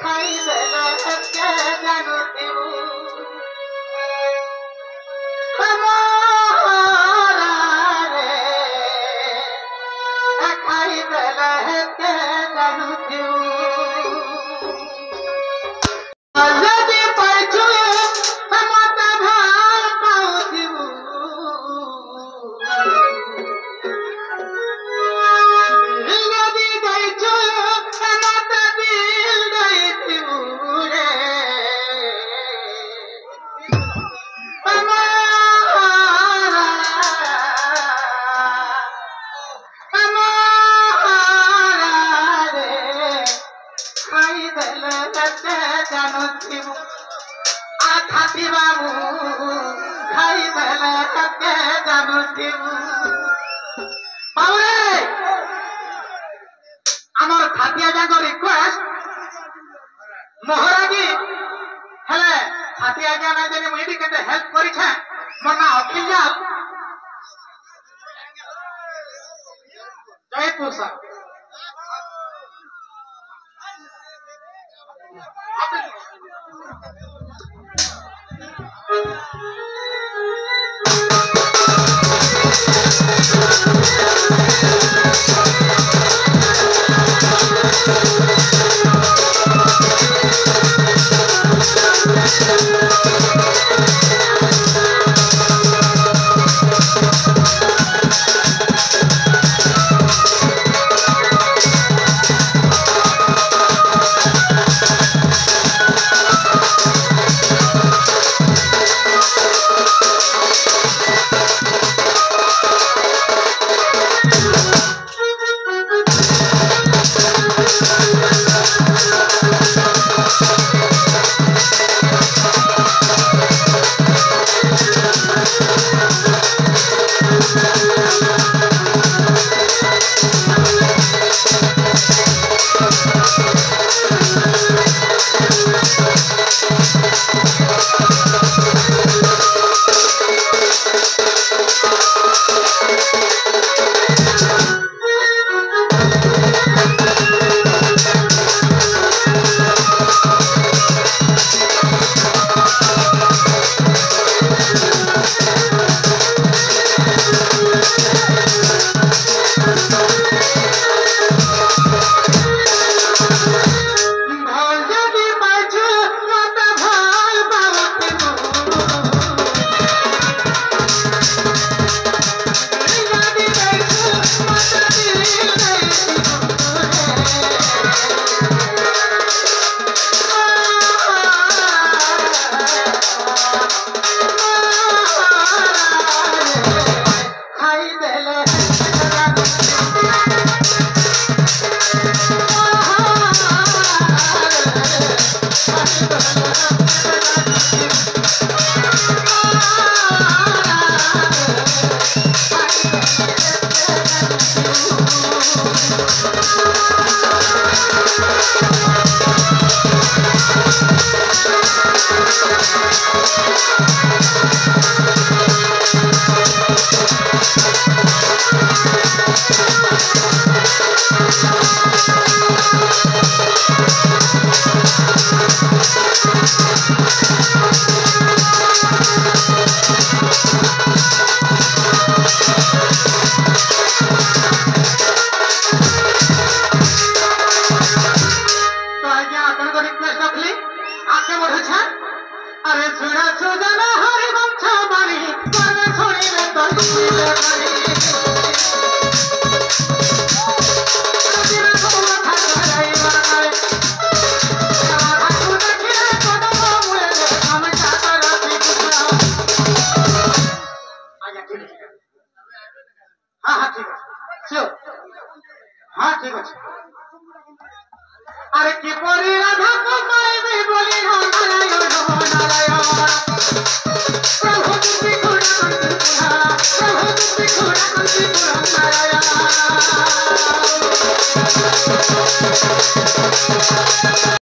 ଖାଇଦେଲେ ହେତେ ଜାଣୁଥିବୁ ଆମରାରେ ଖାଇଦେଲେ ହେତେ ଜାଣୁଥିବୁ ଯଦି ପାଇଛୁ ମତେ ଭଲ ପାଉଥିବୁ ଯଦି ଦେଇଛୁ ମତେ ଦିଲ ଦେଇଥିବୁ ରେ ଖାଇଦେଲେ କେତେ ଜାଣୁଥିବୁ ଖାତି ବାବୁ ଖାଇଦେଲେ କେତେ ଜାଣୁଥିବୁ ବାବୁରେ ଆମର ଖାତିଆ ଯାକ ରିକ୍ୱେଷ୍ଟ ମହାରାଜୀ ହେଲେ ଖାତି ଆଜ୍ଞା ନାଇଁ ଦେଲେ ମୁଇଁ ବି କେତେ ହେଲ୍ପ କରିଛେ ମୋ ନାଁ ଅଖିଲ ଜୟପୁର ସାର୍ हाँ ठीक है अरे की परी राधा को पाए बोली हो नारायण प्रभु तुझे घोड़ा कंसी नारायण